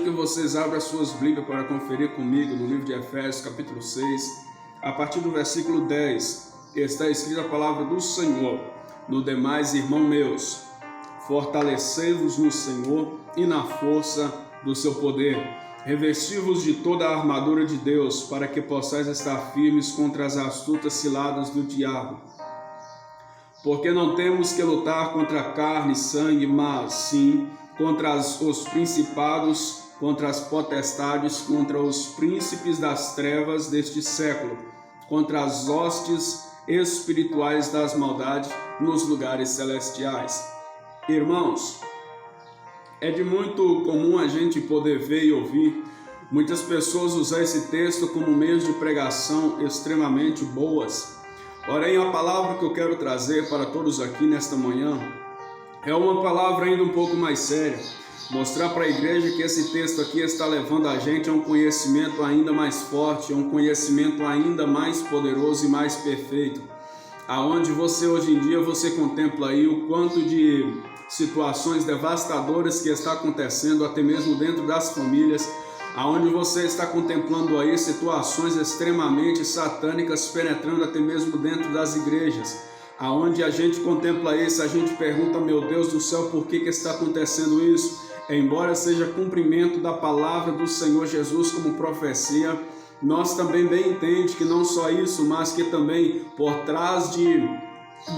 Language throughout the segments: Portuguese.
Que vocês abram as suas Bíblias para conferir comigo no livro de Efésios, capítulo 6, a partir do versículo 10, está escrita a palavra do Senhor. No demais, irmãos meus, fortalecei-vos no Senhor e na força do seu poder. Revesti-vos de toda a armadura de Deus, para que possais estar firmes contra as astutas ciladas do diabo. Porque não temos que lutar contra carne e sangue, mas sim contra os principados, contra as potestades, contra os príncipes das trevas deste século, contra as hostes espirituais das maldades nos lugares celestiais. Irmãos, é de muito comum a gente poder ver e ouvir muitas pessoas usar esse texto como meios de pregação extremamente boas. Porém, a palavra que eu quero trazer para todos aqui nesta manhã é uma palavra ainda um pouco mais séria. Mostrar para a igreja que esse texto aqui está levando a gente a um conhecimento ainda mais forte, a um conhecimento ainda mais poderoso e mais perfeito. Aonde você hoje em dia você contempla aí o quanto de situações devastadoras que está acontecendo até mesmo dentro das famílias, aonde você está contemplando aí situações extremamente satânicas penetrando até mesmo dentro das igrejas. Aonde a gente contempla isso, a gente pergunta, meu Deus do céu, por que está acontecendo isso? Embora seja cumprimento da palavra do Senhor Jesus como profecia, nós também bem entendemos que não só isso, mas que também por trás de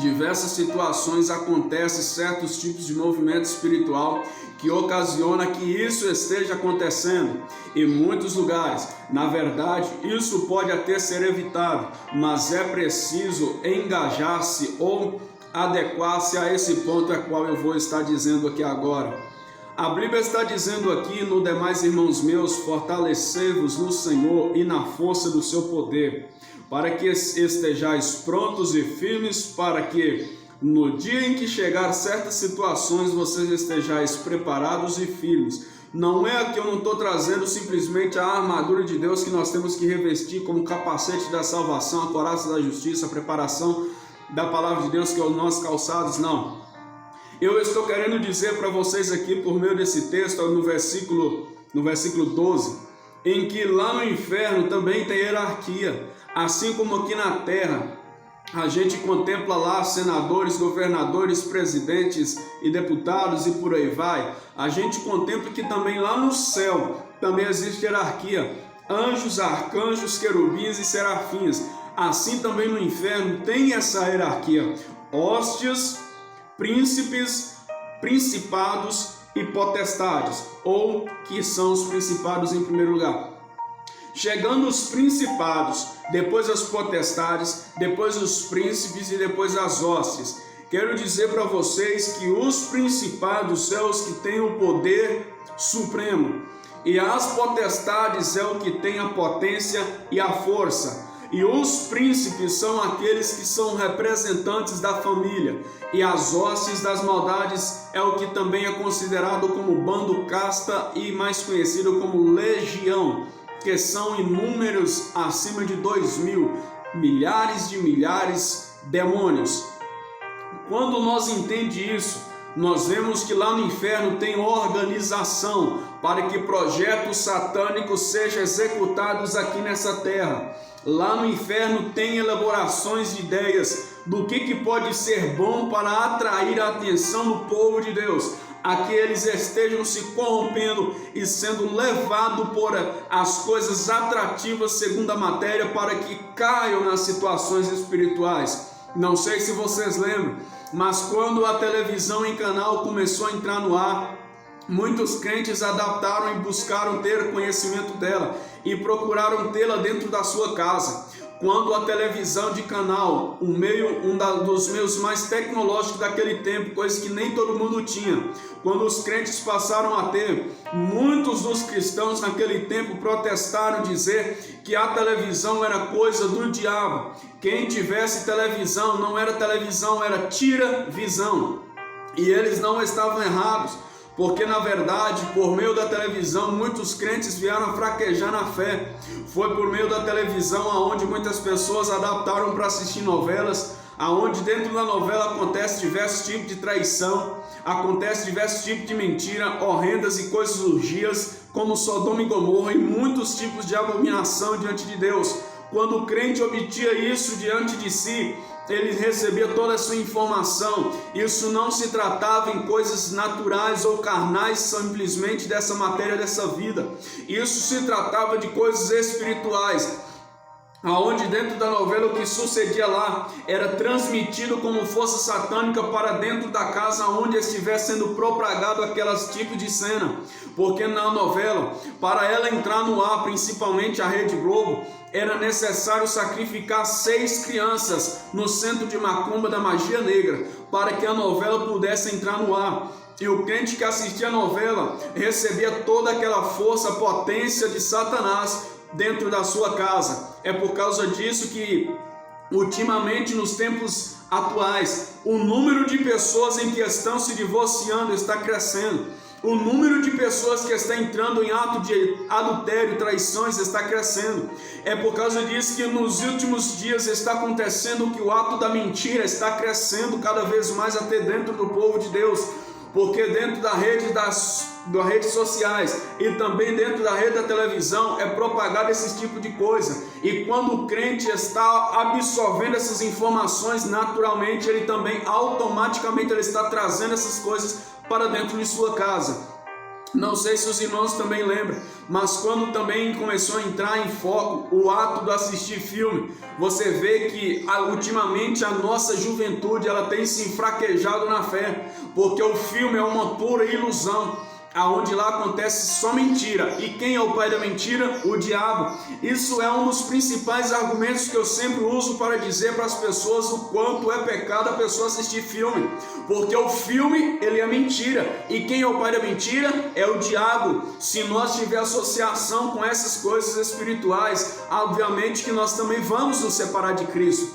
diversas situações acontecem certos tipos de movimento espiritual que ocasiona que isso esteja acontecendo em muitos lugares. Na verdade, isso pode até ser evitado, mas é preciso engajar-se ou adequar-se a esse ponto a qual eu vou estar dizendo aqui agora. A Bíblia está dizendo aqui, no demais, irmãos meus, fortalecei-vos no Senhor e na força do seu poder, para que estejais prontos e firmes, para que no dia em que chegar certas situações, vocês estejais preparados e firmes. Não é que eu não estou trazendo simplesmente a armadura de Deus que nós temos que revestir como capacete da salvação, a couraça da justiça, a preparação da palavra de Deus, que é os nossos calçados, não. Eu estou querendo dizer para vocês aqui, por meio desse texto, no versículo 12, em que lá no inferno também tem hierarquia, assim como aqui na terra, a gente contempla lá senadores, governadores, presidentes e deputados e por aí vai. A gente contempla que também lá no céu também existe hierarquia, anjos, arcanjos, querubins e serafins. Assim também no inferno tem essa hierarquia, hostes, príncipes, principados e potestades, ou que são os principados em primeiro lugar. Chegando os principados, depois as potestades, depois os príncipes e depois as hostes. Quero dizer para vocês que os principados são os que têm o poder supremo, e as potestades é o que tem a potência e a força. E os príncipes são aqueles que são representantes da família. E as hostes das maldades é o que também é considerado como bando, casta e mais conhecido como legião, que são inúmeros, acima de 2.000, milhares de milhares demônios. Quando nós entendemos isso, nós vemos que lá no inferno tem organização para que projetos satânicos sejam executados aqui nessa terra. Lá no inferno tem elaborações de ideias do que pode ser bom para atrair a atenção do povo de Deus, a que eles estejam se corrompendo e sendo levados por as coisas atrativas segundo a matéria para que caiam nas situações espirituais. Não sei se vocês lembram, mas quando a televisão em canal começou a entrar no ar, muitos crentes adaptaram e buscaram ter conhecimento dela e procuraram tê-la dentro da sua casa. Quando a televisão de canal, um dos meios mais tecnológicos daquele tempo, coisa que nem todo mundo tinha, quando os crentes passaram a ter, muitos dos cristãos naquele tempo protestaram, dizer que a televisão era coisa do diabo. Quem tivesse televisão não era televisão, era tira-visão. E eles não estavam errados, porque na verdade, por meio da televisão, muitos crentes vieram a fraquejar na fé. Foi por meio da televisão aonde muitas pessoas adaptaram para assistir novelas, aonde dentro da novela acontece diversos tipos de traição, acontece diversos tipos de mentira horrendas e coisas urgias, como Sodoma e Gomorra, e muitos tipos de abominação diante de Deus. Quando o crente obtinha isso diante de si, ele recebia toda a sua informação. Isso não se tratava em coisas naturais ou carnais, simplesmente dessa matéria, dessa vida. Isso se tratava de coisas espirituais, aonde dentro da novela o que sucedia lá era transmitido como força satânica para dentro da casa onde estivesse sendo propagado aqueles tipos de cena. Porque na novela, para ela entrar no ar, principalmente a Rede Globo, era necessário sacrificar 6 crianças no centro de macumba da magia negra, para que a novela pudesse entrar no ar. E o crente que assistia a novela recebia toda aquela força, potência de Satanás dentro da sua casa. É por causa disso que, ultimamente, nos tempos atuais, o número de pessoas em que estão se divorciando está crescendo. O número de pessoas que está entrando em ato de adultério, traições, está crescendo. É por causa disso que nos últimos dias está acontecendo que o ato da mentira está crescendo cada vez mais até dentro do povo de Deus. Porque dentro das redes sociais e também dentro da rede da televisão é propagado esse tipo de coisa. E quando o crente está absorvendo essas informações, naturalmente ele também, automaticamente, ele está trazendo essas coisas para dentro de sua casa. Não sei se os irmãos também lembram, mas quando também começou a entrar em foco o ato de assistir filme, você vê que ultimamente a nossa juventude ela tem se enfraquejado na fé, porque o filme é uma pura ilusão, aonde lá acontece só mentira. E quem é o pai da mentira? O diabo. Isso é um dos principais argumentos que eu sempre uso para dizer para as pessoas o quanto é pecado a pessoa assistir filme, porque o filme ele é mentira. E quem é o pai da mentira? É o diabo. Se nós tivermos associação com essas coisas espirituais, obviamente que nós também vamos nos separar de Cristo.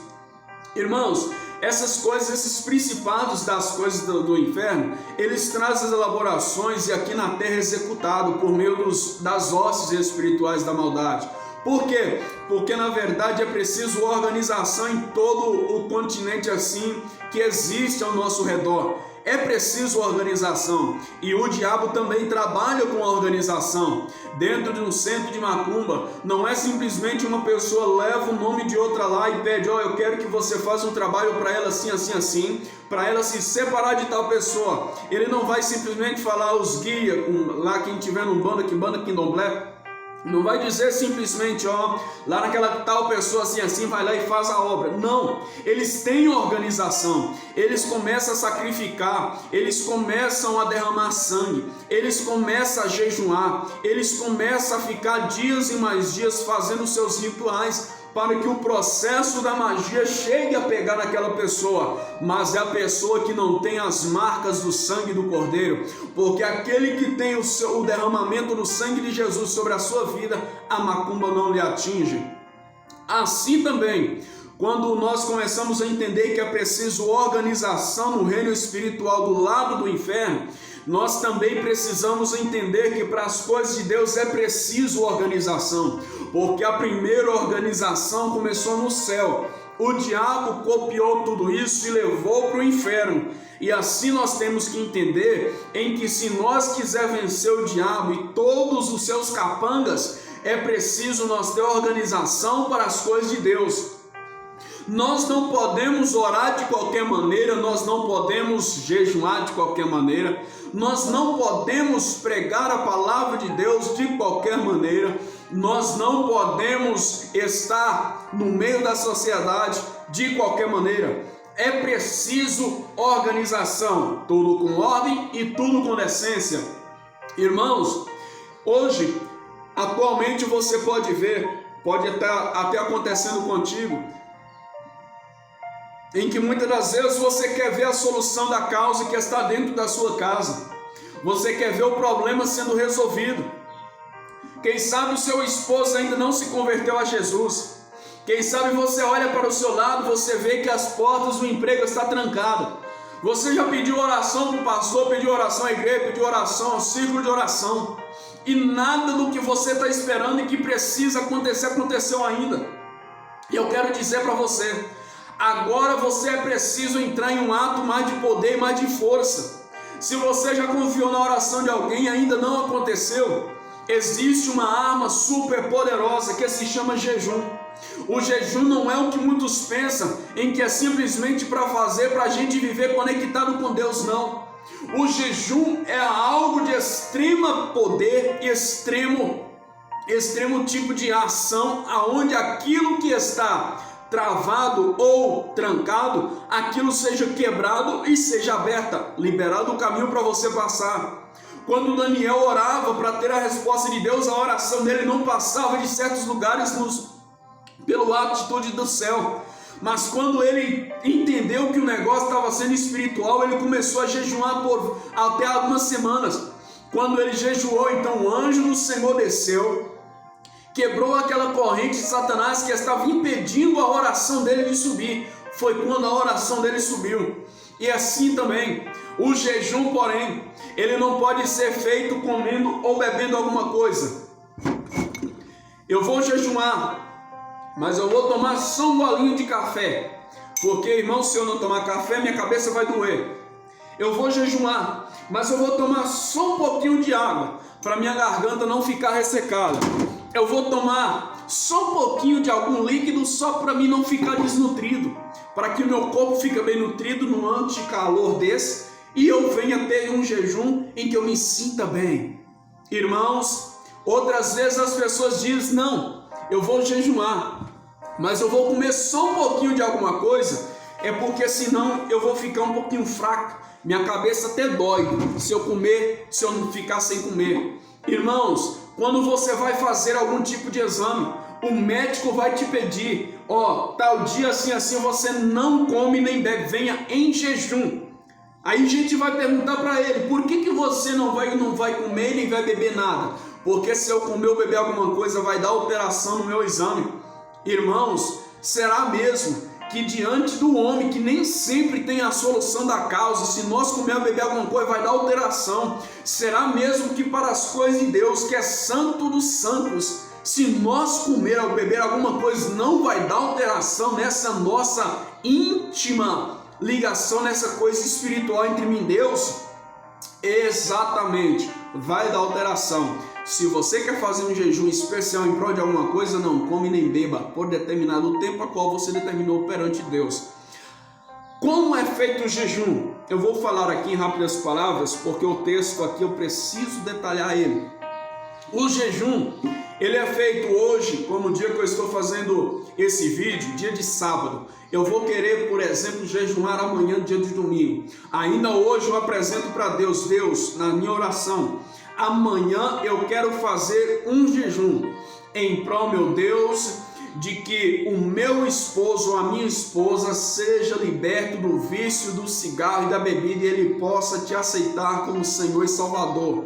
Irmãos, essas coisas, esses principados das coisas do inferno, eles trazem as elaborações e aqui na terra executado por meio das hostes espirituais da maldade. Por quê? Porque na verdade é preciso organização em todo o continente assim que existe ao nosso redor. É preciso organização, e o diabo também trabalha com a organização. Dentro de um centro de macumba, não é simplesmente uma pessoa leva o nome de outra lá e pede, eu quero que você faça um trabalho para ela assim, assim, assim, para ela se separar de tal pessoa. Ele não vai simplesmente falar os guias, lá quem tiver no banda Candomblé, não vai dizer simplesmente, lá naquela tal pessoa assim, assim, vai lá e faz a obra. Não, eles têm organização, eles começam a sacrificar, eles começam a derramar sangue, eles começam a jejuar, eles começam a ficar dias e mais dias fazendo seus rituais, para que o processo da magia chegue a pegar naquela pessoa, mas é a pessoa que não tem as marcas do sangue do Cordeiro, porque aquele que tem o derramamento do sangue de Jesus sobre a sua vida, a macumba não lhe atinge. Assim também, quando nós começamos a entender que é preciso organização no reino espiritual do lado do inferno, nós também precisamos entender que para as coisas de Deus é preciso organização, porque a primeira organização começou no céu. O diabo copiou tudo isso e levou para o inferno. E assim nós temos que entender em que se nós quisermos vencer o diabo e todos os seus capangas, é preciso nós ter organização para as coisas de Deus. Nós não podemos orar de qualquer maneira, nós não podemos jejuar de qualquer maneira, nós não podemos pregar a palavra de Deus de qualquer maneira, nós não podemos estar no meio da sociedade de qualquer maneira. É preciso organização, tudo com ordem e tudo com decência. Irmãos, hoje, atualmente você pode ver, pode estar até acontecendo contigo, em que muitas das vezes você quer ver a solução da causa que está dentro da sua casa, você quer ver o problema sendo resolvido. Quem sabe o seu esposo ainda não se converteu a Jesus, quem sabe você olha para o seu lado, você vê que as portas do emprego estão trancadas, você já pediu oração para o pastor, pediu oração à igreja, pediu oração ao círculo de oração, e nada do que você está esperando e que precisa acontecer, aconteceu ainda. E eu quero dizer para você, agora você é preciso entrar em um ato mais de poder e mais de força. Se você já confiou na oração de alguém e ainda não aconteceu, existe uma arma super poderosa que se chama jejum. O jejum não é o que muitos pensam, em que é simplesmente para fazer para a gente viver conectado com Deus, não. O jejum é algo de extremo poder, extremo tipo de ação, aonde aquilo que está travado ou trancado, aquilo seja quebrado e seja aberta, liberado o caminho para você passar. Quando Daniel orava para ter a resposta de Deus, a oração dele não passava de certos lugares pelo atitude do céu. Mas quando ele entendeu que o negócio estava sendo espiritual, ele começou a jejuar por até algumas semanas. Quando ele jejuou, então o anjo do Senhor desceu, quebrou aquela corrente de Satanás que estava impedindo a oração dele de subir. Foi quando a oração dele subiu. E assim também, o jejum, porém, ele não pode ser feito comendo ou bebendo alguma coisa. Eu vou jejuar, mas eu vou tomar só um golinho de café, porque, irmão, se eu não tomar café, minha cabeça vai doer. Eu vou jejuar, mas eu vou tomar só um pouquinho de água, para minha garganta não ficar ressecada. Eu vou tomar só um pouquinho de algum líquido, só para mim não ficar desnutrido, para que o meu corpo fique bem nutrido no anticalor desse, e eu venha ter um jejum em que eu me sinta bem. Irmãos, outras vezes as pessoas dizem, não, eu vou jejuar, mas eu vou comer só um pouquinho de alguma coisa, é porque senão eu vou ficar um pouquinho fraco, minha cabeça até dói se eu não ficar sem comer. Irmãos, quando você vai fazer algum tipo de exame, o médico vai te pedir, tal dia assim você não come nem bebe, venha em jejum. Aí a gente vai perguntar para ele, por que você não vai comer nem vai beber nada? Porque se eu comer ou beber alguma coisa vai dar alteração no meu exame. Irmãos, será mesmo que diante do homem que nem sempre tem a solução da causa, se nós comer ou beber alguma coisa vai dar alteração? Será mesmo que para as coisas de Deus, que é santo dos santos, se nós comer ou beber alguma coisa não vai dar alteração nessa nossa íntima ligação, nessa coisa espiritual entre mim e Deus? Exatamente, vai dar alteração. Se você quer fazer um jejum especial em prol de alguma coisa, não come nem beba por determinado tempo a qual você determinou perante Deus. Como é feito o jejum? Eu vou falar aqui em rápidas palavras, porque o texto aqui eu preciso detalhar ele. O jejum, ele é feito hoje, como o dia que eu estou fazendo esse vídeo, dia de sábado. Eu vou querer, por exemplo, jejuar amanhã, dia de domingo. Ainda hoje eu apresento para Deus, na minha oração, amanhã eu quero fazer um jejum em prol, meu Deus, de que o meu esposo ou a minha esposa seja liberto do vício do cigarro e da bebida e ele possa te aceitar como Senhor e Salvador.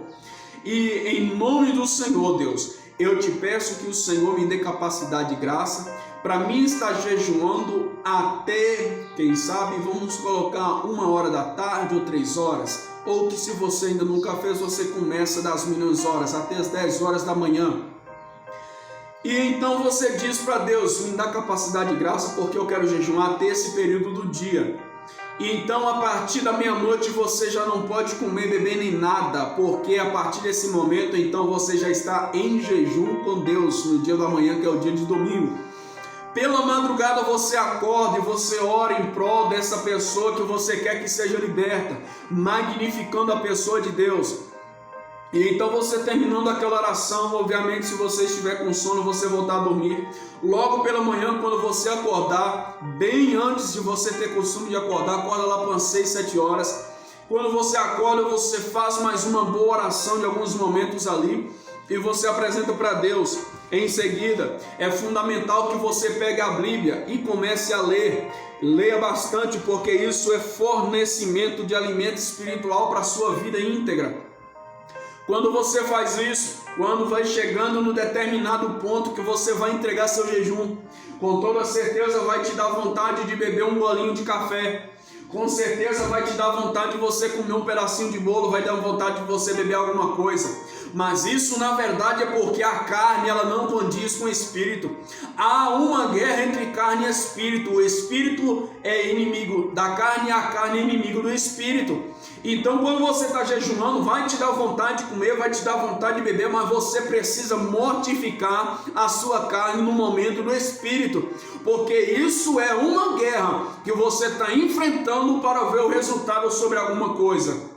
E em nome do Senhor, Deus, eu te peço que o Senhor me dê capacidade e graça para mim estar jejuando até, quem sabe, vamos colocar 1h da tarde ou 3 horas, ou que se você ainda nunca fez, você começa das minhas horas até as 10 horas da manhã. E então você diz para Deus, me dá capacidade e graça porque eu quero jejuar até esse período do dia. E então a partir da meia-noite você já não pode comer, beber nem nada, porque a partir desse momento então você já está em jejum com Deus no dia da manhã, que é o dia de domingo. Pela madrugada você acorda e você ora em prol dessa pessoa que você quer que seja liberta, magnificando a pessoa de Deus. E então você terminando aquela oração, obviamente se você estiver com sono, você voltar a dormir. Logo pela manhã, quando você acordar, bem antes de você ter costume de acordar, acorda lá para 6, 7 horas. Quando você acorda, você faz mais uma boa oração de alguns momentos ali e você apresenta para Deus. Em seguida, é fundamental que você pegue a Bíblia e comece a ler. Leia bastante, porque isso é fornecimento de alimento espiritual para a sua vida íntegra. Quando você faz isso, quando vai chegando no determinado ponto que você vai entregar seu jejum, com toda certeza vai te dar vontade de beber um golinho de café. Com certeza vai te dar vontade de você comer um pedacinho de bolo, vai dar vontade de você beber alguma coisa. Mas isso na verdade é porque a carne ela não condiz com o espírito. Há uma guerra entre carne e espírito. O espírito é inimigo da carne e a carne é inimigo do espírito. Então quando você está jejuando, vai te dar vontade de comer, vai te dar vontade de beber, mas você precisa mortificar a sua carne no momento do espírito, porque isso é uma guerra que você está enfrentando para ver o resultado sobre alguma coisa.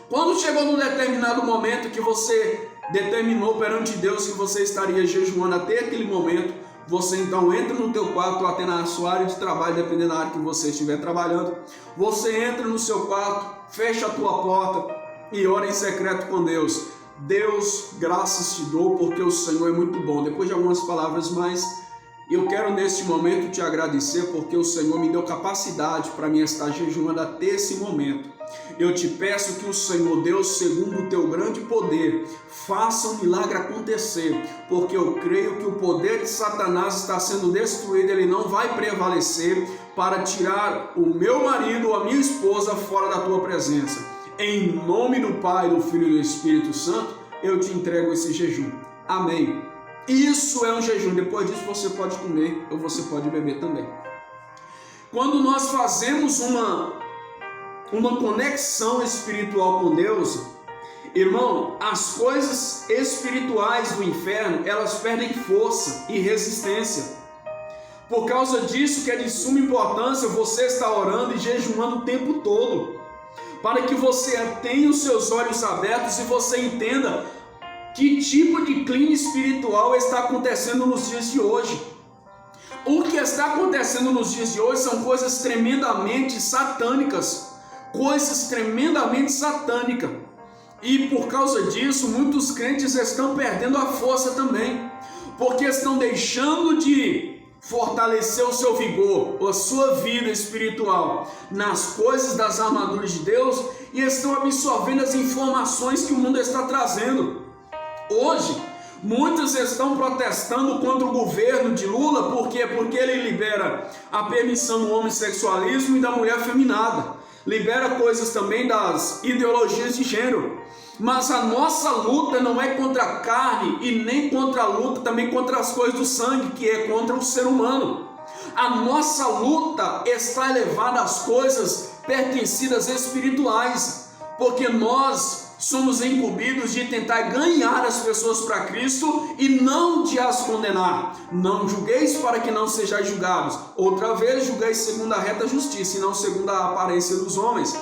Quando chegou num determinado momento que você determinou perante Deus que você estaria jejuando até aquele momento, você então entra no teu quarto, até na sua área de trabalho, dependendo da área que você estiver trabalhando, você entra no seu quarto, fecha a tua porta e ora em secreto com Deus. Deus, graças te dou porque o Senhor é muito bom. Depois de algumas palavras mais, eu quero neste momento te agradecer porque o Senhor me deu capacidade para mim estar jejuando até esse momento. Eu te peço que o Senhor Deus, segundo o teu grande poder, faça um milagre acontecer, porque eu creio que o poder de Satanás está sendo destruído, ele não vai prevalecer para tirar o meu marido ou a minha esposa fora da tua presença. Em nome do Pai, do Filho e do Espírito Santo, eu te entrego esse jejum. Amém. Isso é um jejum. Depois disso você pode comer ou você pode beber também. Quando nós fazemos uma conexão espiritual com Deus, irmão, as coisas espirituais do inferno, elas perdem força e resistência. Por causa disso que é de suma importância você estar orando e jejuando o tempo todo, para que você tenha os seus olhos abertos e você entenda que tipo de clima espiritual está acontecendo nos dias de hoje. O que está acontecendo nos dias de hoje são coisas tremendamente satânicas. Coisas tremendamente satânicas. E por causa disso, muitos crentes estão perdendo a força também. Porque estão deixando de fortalecer o seu vigor, a sua vida espiritual nas coisas das armaduras de Deus e estão absorvendo as informações que o mundo está trazendo. Hoje, muitos estão protestando contra o governo de Lula. Por quê? Porque ele libera a permissão do homossexualismo e da mulher feminada. Libera coisas também das ideologias de gênero. Mas a nossa luta não é contra a carne e nem contra a luta também contra as coisas do sangue, que é contra o ser humano. A nossa luta está elevada às coisas pertencidas espirituais, porque nós somos incumbidos de tentar ganhar as pessoas para Cristo e não de as condenar. Não julgueis para que não sejais julgados. Outra vez, julgueis segundo a reta justiça e não segundo a aparência dos homens.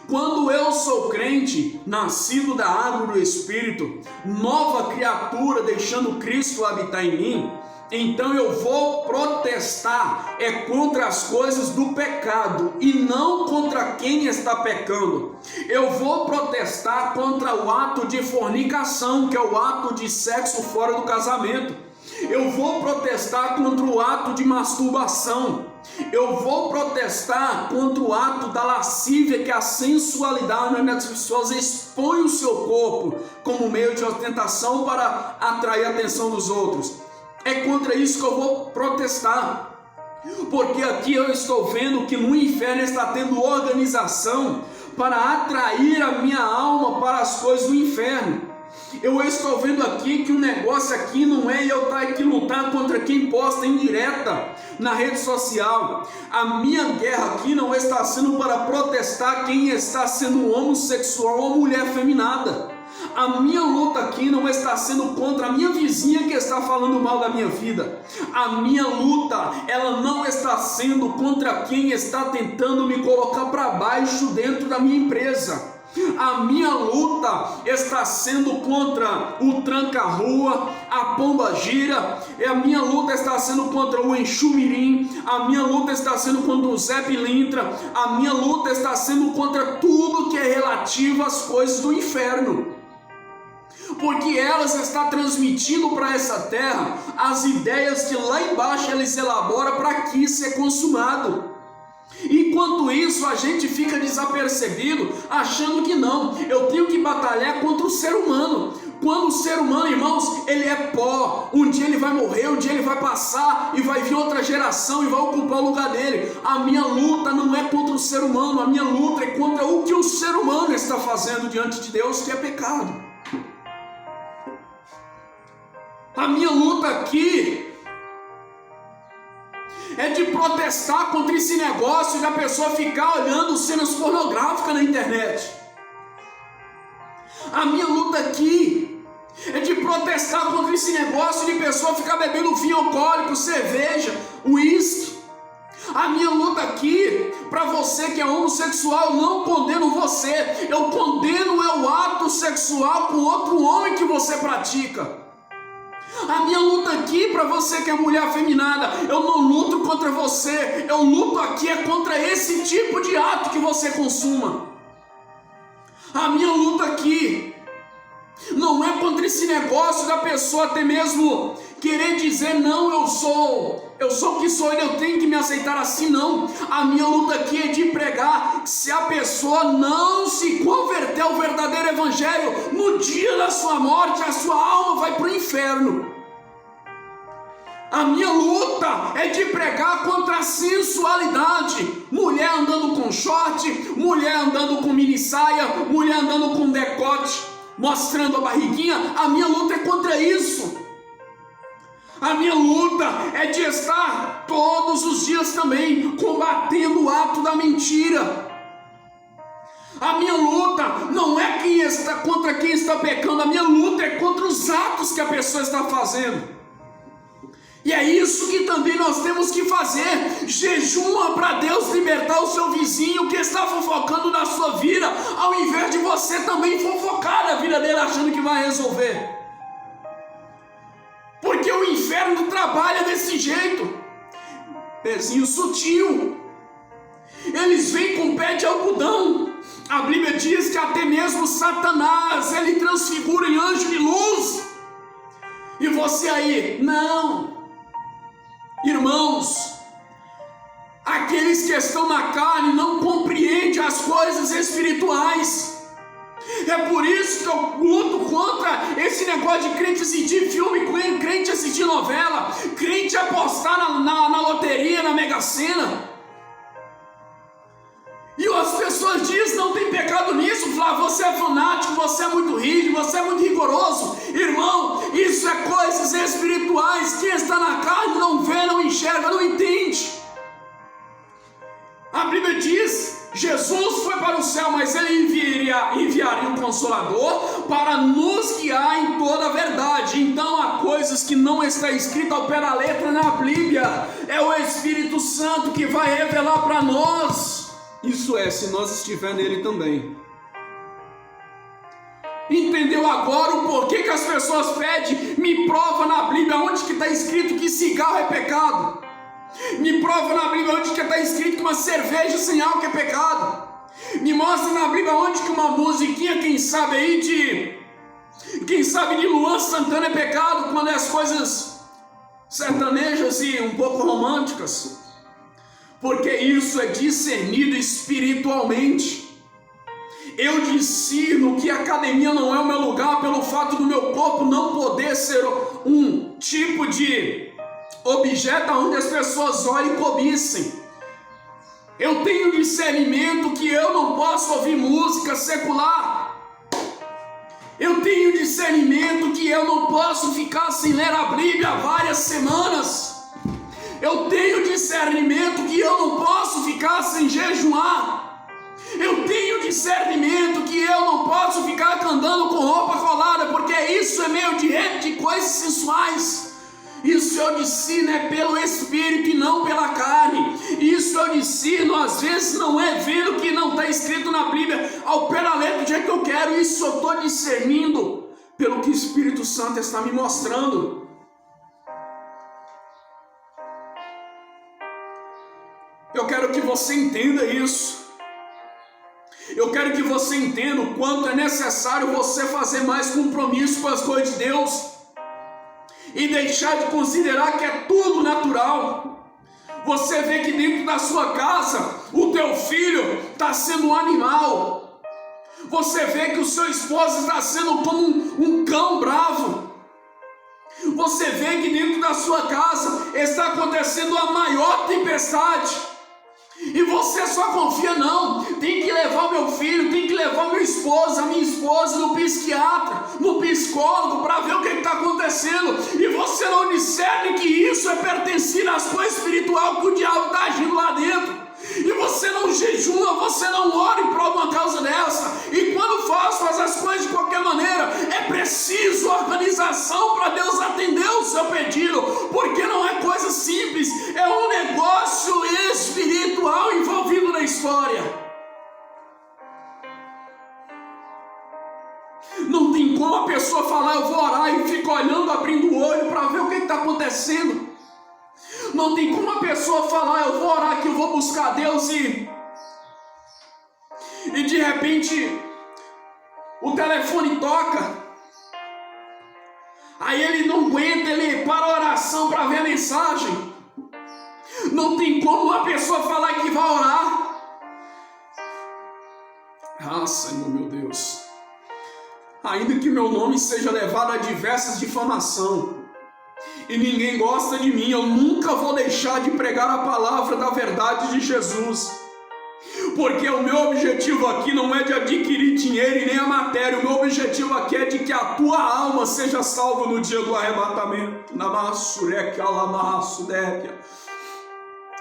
Quando eu sou crente, nascido da água do Espírito, nova criatura, deixando Cristo habitar em mim, então eu vou protestar contra as coisas do pecado e não contra quem está pecando. Eu vou protestar contra o ato de fornicação, que é o ato de sexo fora do casamento. Eu vou protestar contra o ato de masturbação. Eu vou protestar contra o ato da lascívia, que é a sensualidade, onde as pessoas expõem o seu corpo como meio de ostentação para atrair a atenção dos outros. É contra isso que eu vou protestar, porque aqui eu estou vendo que no inferno está tendo organização para atrair a minha alma para as coisas do inferno. Eu estou vendo aqui que o negócio aqui não é eu estar aqui lutar contra quem posta indireta na rede social. A minha guerra aqui não está sendo para protestar quem está sendo homossexual ou mulher feminada. A minha luta aqui não está sendo contra a minha vizinha que está falando mal da minha vida. A minha luta, ela não está sendo contra quem está tentando me colocar para baixo dentro da minha empresa. A minha luta está sendo contra o tranca-rua, a pomba-gira. A minha luta está sendo contra o enxumirim. A minha luta está sendo contra o Zé Pilintra. A minha luta está sendo contra tudo que é relativo às coisas do inferno, porque elas estão transmitindo para essa terra as ideias que lá embaixo eles elaboram para aqui ser consumado. Enquanto isso, a gente fica desapercebido, achando que não, eu tenho que batalhar contra o ser humano. Quando o ser humano, irmãos, ele é pó. Um dia ele vai morrer, um dia ele vai passar e vai vir outra geração e vai ocupar o lugar dele. A minha luta não é contra o ser humano, a minha luta é contra o que o ser humano está fazendo diante de Deus, que é pecado. A minha luta aqui é de protestar contra esse negócio de a pessoa ficar olhando cenas pornográficas na internet. A minha luta aqui é de protestar contra esse negócio de pessoa ficar bebendo vinho alcoólico, cerveja, uísque. A minha luta aqui, para você que é homossexual, eu não condeno você, eu condeno o ato sexual com outro homem que você pratica. A minha luta aqui, para você que é mulher afeminada, eu não luto contra você, eu luto aqui é contra esse tipo de ato que você consuma. A minha luta aqui não é contra esse negócio da pessoa até mesmo querer dizer, não, eu sou o que sou, eu tenho que me aceitar assim, não. A minha luta aqui é de pregar, se a pessoa não se converter ao verdadeiro evangelho, no dia da sua morte, a sua alma vai para o inferno. A minha luta é de pregar contra a sensualidade. Mulher andando com short, mulher andando com mini saia, mulher andando com decote, mostrando a barriguinha. A minha luta é contra isso. A minha luta é de estar todos os dias também combatendo o ato da mentira. A minha luta não é contra quem está pecando, a minha luta é contra os atos que a pessoa está fazendo. E é isso que também nós temos que fazer. Jejuma para Deus libertar o seu vizinho que está fofocando na sua vida, ao invés de você também fofocar na vida dele achando que vai resolver. Porque o inferno trabalha desse jeito, pezinho sutil. Eles vêm com pé de algodão. A Bíblia diz que até mesmo Satanás, ele transfigura em anjo de luz. E você aí, não. Irmãos, aqueles que estão na carne não compreendem as coisas espirituais. É por isso que eu luto contra esse negócio de crente assistir filme, crente assistir novela, crente apostar na loteria, na Mega Sena. E as pessoas dizem, não tem pecado nisso, Flávio, você é fanático, você é muito rígido, você é muito rigoroso. Irmão, isso é coisas espirituais. Quem está na carne não vê, não enxerga, não entende. A Bíblia diz, Jesus foi para o céu, mas ele enviaria um Consolador para nos guiar em toda a verdade. Então há coisas que não está escrito ao pé da letra na Bíblia. É o Espírito Santo que vai revelar para nós. Isso é, se nós estiver nele também. Entendeu agora o porquê que as pessoas pedem? Me prova na Bíblia onde que está escrito que cigarro é pecado. Me prova na Bíblia onde que está escrito que uma cerveja sem álcool é pecado. Me mostra na Bíblia onde que uma musiquinha, quem sabe de Luan Santana é pecado, quando é as coisas sertanejas e um pouco românticas. Porque isso é discernido espiritualmente. Eu discerno que a academia não é o meu lugar pelo fato do meu corpo não poder ser um tipo de objeto onde as pessoas olhem e cobicem. Eu tenho discernimento que eu não posso ouvir música secular. Eu tenho discernimento que eu não posso ficar sem ler a Bíblia várias semanas. Eu tenho discernimento que eu não posso ficar sem jejuar. Eu tenho discernimento que eu não posso ficar andando com roupa colada, porque isso é meio de coisas sensuais. Isso eu discerno é pelo Espírito e não pela carne. Isso eu discerno às vezes não é vendo o que não está escrito na Bíblia ao pé da letra do jeito que eu quero. Isso eu estou discernindo pelo que o Espírito Santo está me mostrando. Eu quero que você entenda isso. Eu quero que você entenda o quanto é necessário você fazer mais compromisso com as coisas de Deus e deixar de considerar que é tudo natural. Você vê que dentro da sua casa o teu filho está sendo um animal. Você vê que o seu esposo está sendo como um cão bravo. Você vê que dentro da sua casa está acontecendo a maior tempestade. E você só confia, não, tem que levar o meu filho, tem que levar o meu esposo, a minha esposa no psiquiatra, no psicólogo, para ver o que está acontecendo. E discerne que isso é pertencido à sua espiritual que o diabo está agindo lá dentro. E você não jejua, você não ora em prol de uma causa dessa. E quando faz as coisas de qualquer maneira. É preciso organização para Deus atender o seu pedido, porque não é coisa simples, é um negócio espiritual envolvido na história. Não tem como a pessoa falar, eu vou orar, e fica olhando, abrindo o olho para ver o que está acontecendo. Não tem como a pessoa falar, eu vou orar aqui, eu vou buscar Deus e de repente o telefone toca. Aí ele não aguenta, ele para a oração para ver a mensagem. Não tem como uma pessoa falar que vai orar. Ah, Senhor meu Deus. Ainda que meu nome seja levado a diversas difamações e ninguém gosta de mim, eu nunca vou deixar de pregar a palavra da verdade de Jesus. Porque o meu objetivo aqui não é de adquirir dinheiro e nem a matéria. O meu objetivo aqui é de que a tua alma seja salva no dia do arrebatamento.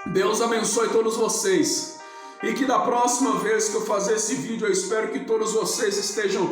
Deus abençoe todos vocês. E que da próxima vez que eu fazer esse vídeo, eu espero que todos vocês estejam